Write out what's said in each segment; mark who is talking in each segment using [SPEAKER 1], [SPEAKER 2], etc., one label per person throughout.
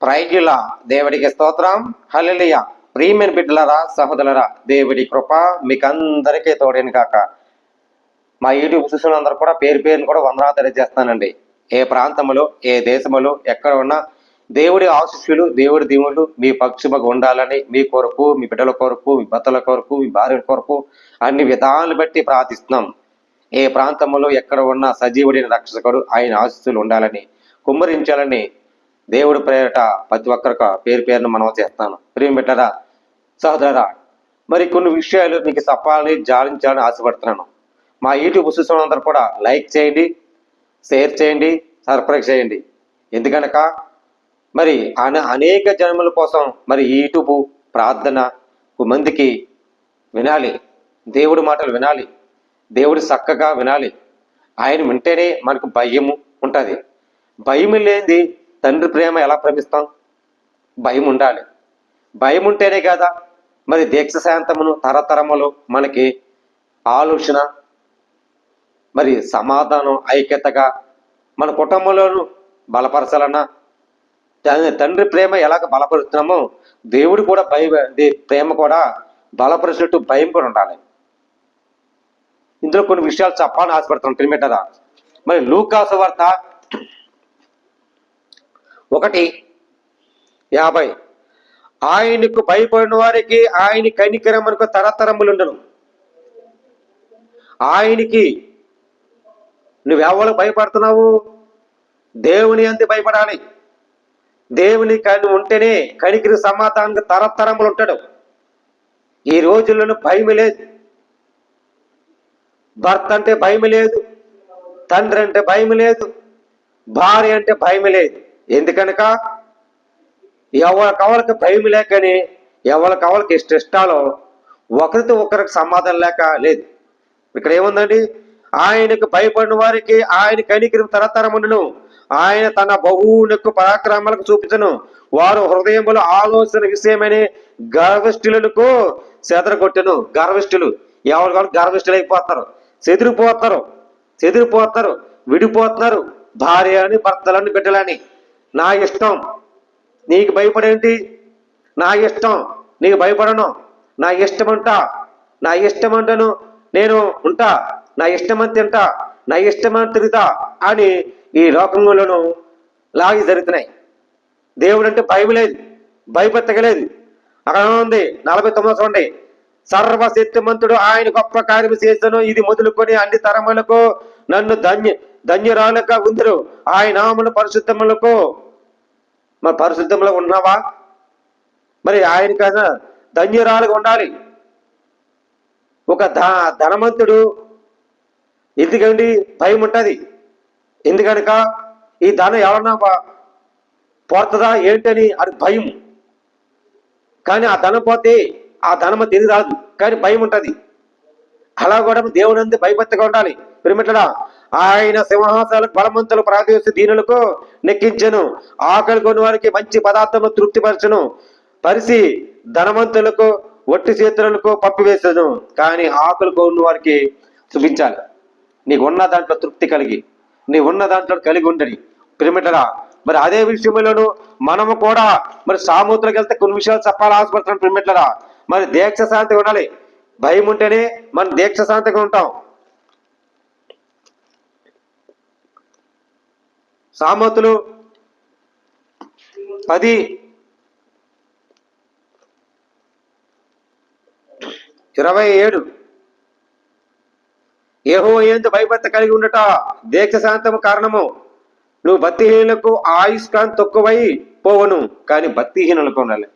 [SPEAKER 1] ప్రైజుల దేవుడికి స్తోత్రం. హల్లెలూయా. ప్రియమైన బిడ్డలారా, సహోదరులారా, దేవుడి కృప మీకందరికీ తోడేను కాక. మా యూట్యూబ్ చూసినందరూ కూడా పేరు పేరుని కూడా వందనాలు తెలియజేస్తానండి. ఏ ప్రాంతంలో, ఏ దేశంలో, ఎక్కడ ఉన్నా దేవుడి ఆశీస్సులు, దేవుడి దీవులు మీ పక్షుమకు ఉండాలని మీ కొరకు, మీ బిడ్డల కొరకు, మీ భర్తల కొరకు, మీ భార్యల కొరకు అన్ని విధాలు బట్టి ప్రార్థిస్తున్నాం. ఏ ప్రాంతంలో ఎక్కడ ఉన్నా సజీవుడైన రక్షకుడు ఆయన ఆశీస్సులు ఉండాలని, కుమ్మరించాలని దేవుడి ప్రేరట ప్రతి ఒక్కరికి పేరు పేరును మనం చేస్తాను. ప్రియం బిడ్డరా, సహోదరా, మరి కొన్ని విషయాలు మీకు చెప్పాలని, జాలించాలని ఆశపడుతున్నాను. మా యూట్యూబ్ చూసినందరూ కూడా లైక్ చేయండి, షేర్ చేయండి, సబ్స్క్రైబ్ చేయండి. ఎందుకనక మరి అనేక జన్మల కోసం మరి యూట్యూబ్ ప్రార్థన మందికి వినాలి, దేవుడి మాటలు వినాలి, దేవుడు చక్కగా వినాలి. ఆయన వింటేనే మనకు భయము ఉంటుంది. భయం లేనిది తండ్రి ప్రేమ ఎలా ప్రేమిస్తాం? భయం ఉండాలి. భయం ఉంటేనే కదా మరి దీక్ష శాంతమును తరతరములు మనకి ఆలోచన, మరి సమాధానం, ఐక్యతగా మన కుటుంబంలోనూ బలపరచాలన్నా తండ్రి ప్రేమ ఎలాగ బలపరుస్తున్నామో దేవుడు కూడా ప్రేమ కూడా బలపరిచినట్టు భయం కూడా ఉండాలి. ఇందులో కొన్ని విషయాలు చెప్పాలని ఆశపడుతున్నాం. ప్రియమిట్టారా, మరి లూకాసు వార్త 1:50 ఆయనకు భయపడిన వారికి ఆయన కనికరమునకు తరతరములుండును. ఆయనకి నువ్వెవరికి భయపడుతున్నావు? దేవుని అంతే భయపడాలి. దేవుని కని ఉంటేనే కనికరి సమాధానానికి తరతరములు ఉంటాడు. ఈ రోజుల్లో భయం లేదు. భర్త అంటే భయం లేదు, తండ్రి అంటే భయం లేదు, భార్య అంటే భయం లేదు. ఎందుకనక ఎవరికవరికి భయం లేకని ఎవరికవరికి ఇష్టాలో ఒకరితో ఒకరికి సమాధానం లేక లేదు. ఇక్కడ ఏముందండి? ఆయనకు భయపడిన వారికి ఆయన కనికరం తరతరమును, ఆయన తన బహువునకు పరాక్రమాలకు చూపించను. వారు హృదయముల ఆలోచన విషయమని గర్విష్ఠులకు చెదరగొట్టెను. గర్విష్ఠులు ఎవరు గర్విష్ఠులు అయిపోతారు, చెదిరిపోతారు, విడిపోతున్నారు. భార్య అని, భర్తలని, బిడ్డలని. నా ఇష్టం నీకు భయపడేంటి? నా ఇష్టం నీకు భయపడను. నా ఇష్టమంటా, నా ఇష్టమంటను నేను ఉంటా, నా ఇష్టమని తింటా, నా ఇష్టమని తిరుగుతా అని ఈ లోకంలోనూ లాగి జరుగుతున్నాయి. దేవుడు అంటే భయం లేదు, భయపెత్తగలేదు. అక్కడ ఉంది 49 చూడండి. సర్వశక్తిమంతుడు ఆయన గొప్ప కార్యము చేస్తాను, ఇది మొదలుకొని అన్ని తరములకు నన్ను ధన్యురాలుగా ఉందరు. ఆయన నామమును పరిశుద్ధములకు. మరి పరిశుద్ధంలో ఉన్నావా? మరి ఆయన కదా ధన్యురాలుగా ఉండాలి. ఒక ధనవంతుడు ఎందుకండి భయం ఉంటుంది? ఎందుకనక ఈ ధనం ఎవరన్నా పోతుందా ఏంటని అది భయం. కానీ ఆ ధనం పోతే ఆ ధనము తిరిగి రాదు, కానీ భయం ఉంటుంది. అలా కూడా దేవుని అందు భయభక్తిగా ఉండాలి. ప్రియమిత్రుడా, ఆయన సింహాసనాలకు బలవంతులు ప్రాదేశ దీనులకు నెక్కించను. ఆకలి కొన్ని వారికి మంచి పదార్థము తృప్తిపరచును. పరిసి ధనవంతులకు ఒట్టి చేతులకు పప్పివేసను. కానీ ఆకలి కొన్ని వారికి చూపించాలి. నీకు ఉన్న దాంట్లో తృప్తి కలిగి, నీ ఉన్న దాంట్లో కలిగి ఉండని. ప్రియమిత్రుడా, మరి అదే విషయంలోనూ మనము కూడా మరి సామూతులకు వెళ్తే కొన్ని విషయాలు చెప్పాలి ఆశపడుతున్నాం. ప్రియమిత్రుడా, మరి దీక్ష శాంతి ఉండాలి. భయం ఉంటేనే మనం దీక్ష శాంతిగా ఉంటాం. సామతులు 10:27 యెహోవా యందు భయభక్తి కలిగి ఉండట దీక్ష శాంతము కారణము. నువ్వు భక్తిహీనులకు ఆయుష్కాంతి తక్కువై పోవను. కానీ భక్తిహీనులకు ఉండాలి,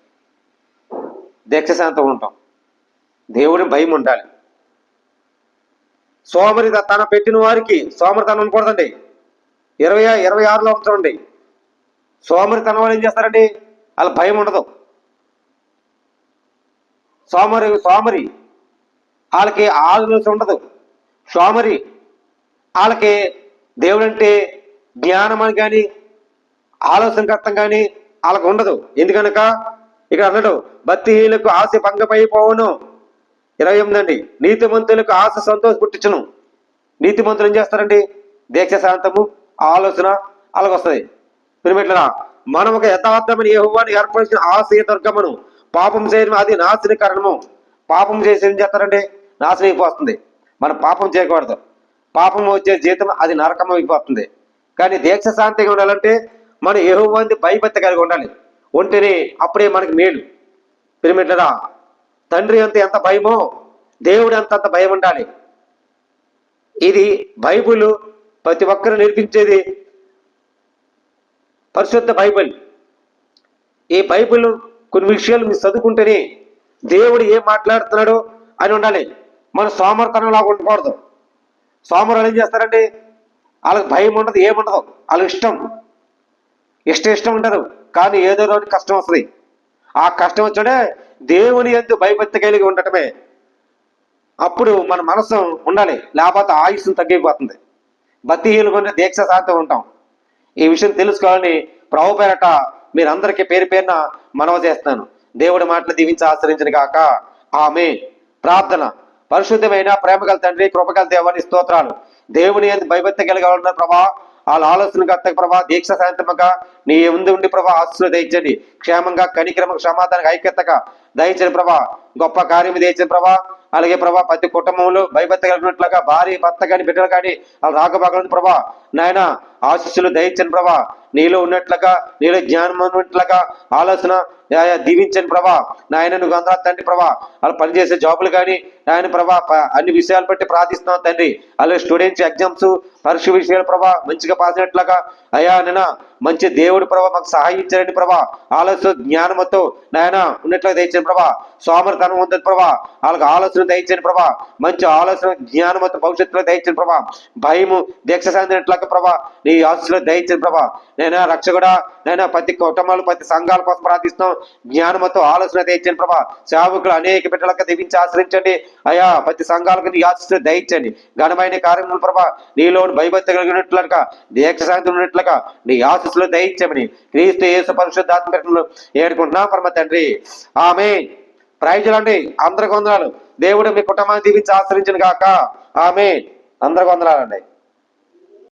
[SPEAKER 1] దీక్ష శాంతం ఉంటాం. దేవుడి భయం ఉండాలి. సోమరి తన పెట్టిన వారికి సోమరితనం ఉండకూడదండి. 26లో ఉంచండి. సోమరితనం వాళ్ళు ఏం చేస్తారండి? వాళ్ళ భయం ఉండదు. సోమరి వాళ్ళకి ఆలోచన ఉండదు. సోమరి వాళ్ళకి దేవుడు అంటే జ్ఞానం అని కానీ ఆలోచనకర్తం కానీ వాళ్ళకు ఉండదు. ఎందుకనక ఇక్కడ అన్నాడు భక్తిహీనులకు ఆశ భంగపైపోవును. 28 అండి. నీతిమంతులకు ఆశ సంతోష పుట్టించును. నీతిమంతులు ఏం చేస్తారండి? దీక్ష శాంతము ఆలోచన అలాగొస్తుంది. పిరమిట్లరా మనం ఒక యథార్థమైన యెహోవాను ఏర్పరిచిన ఆశ్రయ దుర్గమును పాపం చేయడం అది నాశన కారణము. పాపం చేసి ఏం చేస్తారంటే నాశనం అయిపోతుంది. మనం పాపం చేయకూడదు. పాపం వచ్చే జీతం అది నరకం అయిపోతుంది. కానీ దీక్ష శాంతిగా ఉండాలంటే మనం యెహోవాని భయభక్తి కలిగి ఉండాలి. ఉంటేనే అప్పుడే మనకి మేలు. పిరమిడ్లరా, తండ్రి ఎంత భయమో దేవుడు అంత భయం ఉండాలి. ఇది బైబిల్ ప్రతి ఒక్కరు నేర్పించేది పరిశుద్ధ బైబిల్. ఈ బైబిల్ కొన్ని విషయాలు మీరు చదువుకుంటేనే దేవుడు ఏం మాట్లాడుతున్నాడో అని ఉండాలి. మన సోమర్తనంలాగా ఉండకూడదు. సోమరులు ఏం చేస్తారంటే వాళ్ళకి భయం ఉండదు, ఏముండదు, వాళ్ళకి ఇష్టం ఉంటారు. కానీ ఏదో రోజు కష్టం వస్తుంది. ఆ కష్టం వచ్చాడే దేవుని యందు భయభక్తి కలిగి ఉండటమే. అప్పుడు మన మనసు ఉండాలి, లేకపోతే ఆయుస్సు తగ్గిపోతుంది. భక్తిహీనులుగా దీక్ష శాంతి ఉంటాం. ఈ విషయం తెలుసుకోవాలని ప్రభు పేరట మీరందరికీ పేరు పేరున మనవి చేస్తున్నాను. దేవుడి మాటలు దీవించి ఆశ్రయించిన గాక. ఆమేన్. ప్రార్థన. పరిశుద్ధమైన ప్రేమగల తండ్రి, కృపగల దేవాని స్తోత్రాలు. దేవుని భయభక్తి కలిగి ఉన్న ప్రభా, వాళ్ళ ఆలోచన కర్తక ప్రభా, దీక్ష శాంతముగా నీ ముందు ఉండి ప్రభా ఆశీస్సులు దయచండి. క్షేమంగా, కనిక్రమంగా, సమాధానంగా, ఐక్యతగా దయచండి ప్రభా. గొప్ప కార్యం దయచండి ప్రభా. అలాగే ప్రభా ప్రతి కుటుంబంలో భయభక్తి కలిగినట్లుగా భార్య, భర్త కానీ, బిడ్డలు కానీ వాళ్ళు రాకబాగలేదు ప్రభా. నాయన ఆశీస్సులు దయచండి ప్రభా. నీలో ఉన్నట్లుగా, నీలో జ్ఞానం ఉన్నట్లుగా ఆలోచన దీవించండి ప్రభా. నాయన నువ్వు అందరూ తండ్రి ప్రభా. వాళ్ళు పనిచేసే జాబులు కానీ నాయన ప్రభా అన్ని విషయాలు బట్టి ప్రార్థిస్తున్నావు తండ్రి. అలాగే స్టూడెంట్స్ ఎగ్జామ్స్ పరీక్ష విషయాలు ప్రభా మంచిగా పాస్ అయినట్లుగా అయ్యా నిన్న మంచి దేవుడు ప్రభా మాకు సహాయం ఇచ్చారండి ప్రభా. ఆలోచన జ్ఞానంతో నాయన ఉన్నట్లుగా దయచండి ప్రభా. సోమరితనం ఉండదు ప్రభా. వాళ్ళకి ఆలోచన దయచండి ప్రభా. మంచి ఆలోచన జ్ఞానంతో భవిష్యత్తులో దయచండి ప్రభా. భయము దీక్ష సాధించినట్లుగా ప్రభా నీ ఆశలో దయచండి ప్రభా. నైనా రక్షకుడా, నైనా ప్రతి కుటుంబాలు ప్రతి సంఘాల కోసం ప్రార్థిస్తున్నాం. జ్ఞానంతో ఆలోచన దయచండి ప్రభా. సేవకులు అనేక బిడ్డలకు దీవించి ఆశ్రయించండి అయ్యా. ప్రతి సంఘాలకు నీ ఆశిస్తూ దయచండి. ఘనమైన కార్యములు ప్రభా నీలో భయభక్తి కలిగినట్లుగా, దీక్ష శాంతి ఉన్నట్లుగా నీ ఆశీస్సులో దయచమని క్రీస్తు యేసు పరిశుద్ధాత్మ పేరులో ఏడుకుంటున్నా పరమ తండ్రి. ఆమేన్. ప్రైజులండి. అందరికి వందనాలు. దేవుడు మీ కుటుంబాన్ని దీవించి ఆశ్రయించను గాక. ఆమేన్. అందరికి వందనాలండి.